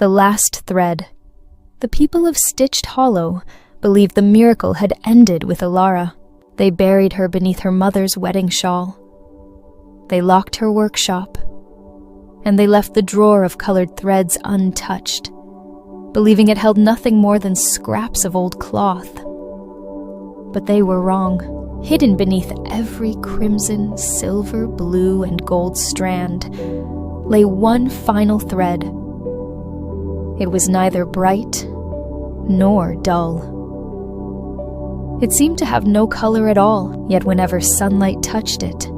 The last thread. The people of Stitched Hollow believed the miracle had ended with Alara. They buried her beneath her mother's wedding shawl. They locked her workshop, and they left the drawer of colored threads untouched, believing it held nothing more than scraps of old cloth. But they were wrong. Hidden beneath every crimson, silver, blue, and gold strand lay one final thread. It was neither bright nor dull. It seemed to have no color at all, yet whenever sunlight touched it,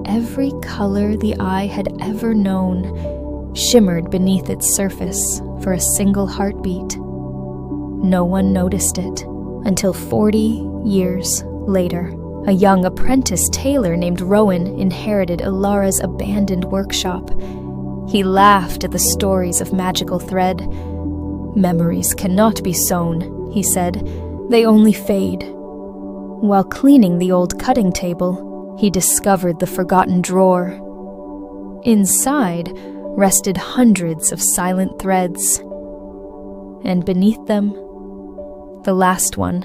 every color the eye had ever known shimmered beneath its surface for a single heartbeat. No one noticed it until 40 years later. A young apprentice tailor named Rowan inherited Alara's abandoned workshop. He laughed at the stories of magical thread. "Memories cannot be sewn," he said. "They only fade." While cleaning the old cutting table, he discovered the forgotten drawer. Inside rested hundreds of silent threads, and beneath them, the last one.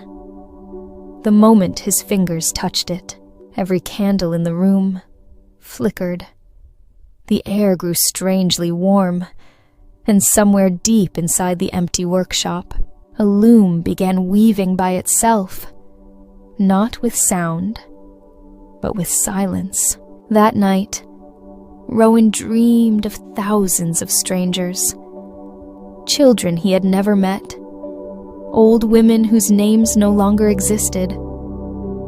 The moment his fingers touched it, every candle in the room flickered. The air grew strangely warm, and somewhere deep inside the empty workshop, a loom began weaving by itself, not with sound, but with silence. That night, Rowan dreamed of thousands of strangers, children he had never met, old women whose names no longer existed,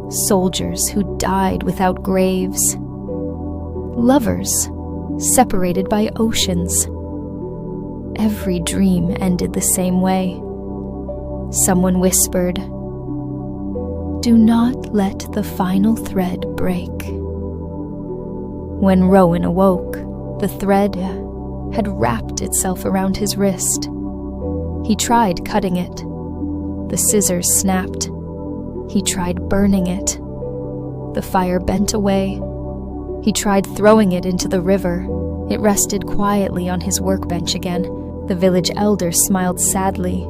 soldiers who died without graves, lovers separated by oceans. Every dream ended the same way. Someone whispered, "Do not let the final thread break." When Rowan awoke, the thread had wrapped itself around his wrist. He tried cutting it. The scissors snapped. He tried burning it. The fire bent away. He tried throwing it into the river. It rested quietly on his workbench again. The village elder smiled sadly.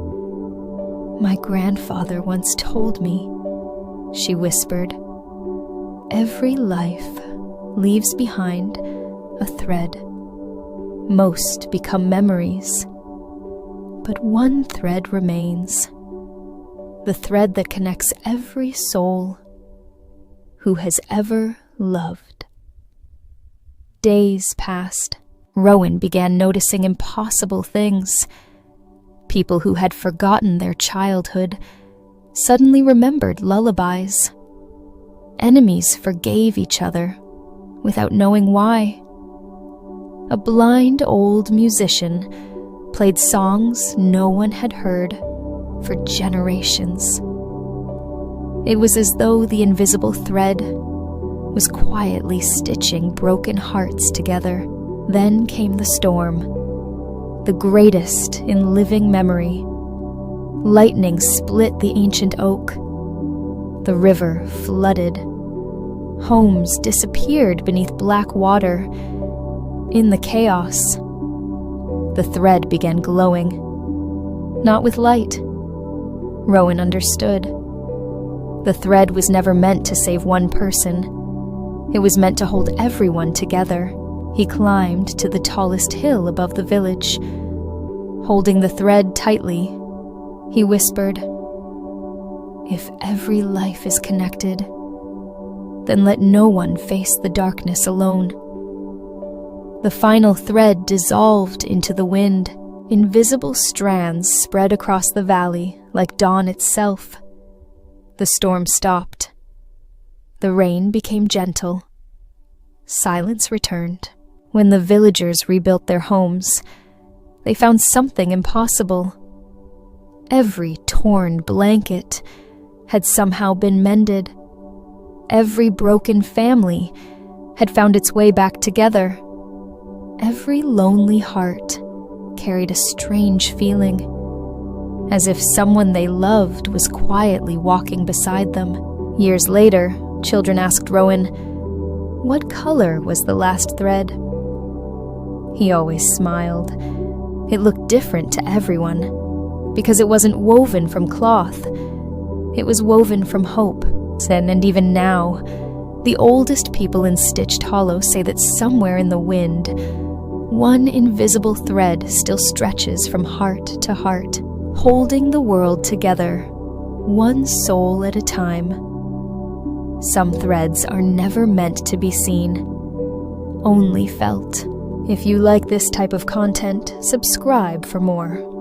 "My grandfather once told me," she whispered, "every life leaves behind a thread. Most become memories, but one thread remains. The thread that connects every soul who has ever loved." Days passed. Rowan began noticing impossible things. People who had forgotten their childhood suddenly remembered lullabies. Enemies forgave each other without knowing why. A blind old musician played songs no one had heard for generations. It was as though the invisible thread was quietly stitching broken hearts together. Then came the storm, the greatest in living memory. Lightning split the ancient oak. The river flooded. Homes disappeared beneath black water. In the chaos, the thread began glowing. Not with light. Rowan understood. The thread was never meant to save one person. It was meant to hold everyone together. He climbed to the tallest hill above the village. Holding the thread tightly, he whispered, "If every life is connected, then let no one face the darkness alone." The final thread dissolved into the wind. Invisible strands spread across the valley like dawn itself. The storm stopped. The rain became gentle. Silence returned. When the villagers rebuilt their homes, they found something impossible. Every torn blanket had somehow been mended. Every broken family had found its way back together. Every lonely heart carried a strange feeling, as if someone they loved was quietly walking beside them. Years later, children asked Rowan, "What color was the last thread?" He always smiled. It looked different to everyone, because it wasn't woven from cloth. It was woven from hope, and even now, the oldest people in Stitched Hollow say that somewhere in the wind, one invisible thread still stretches from heart to heart, holding the world together, one soul at a time. Some threads are never meant to be seen, only felt. If you like this type of content, subscribe for more.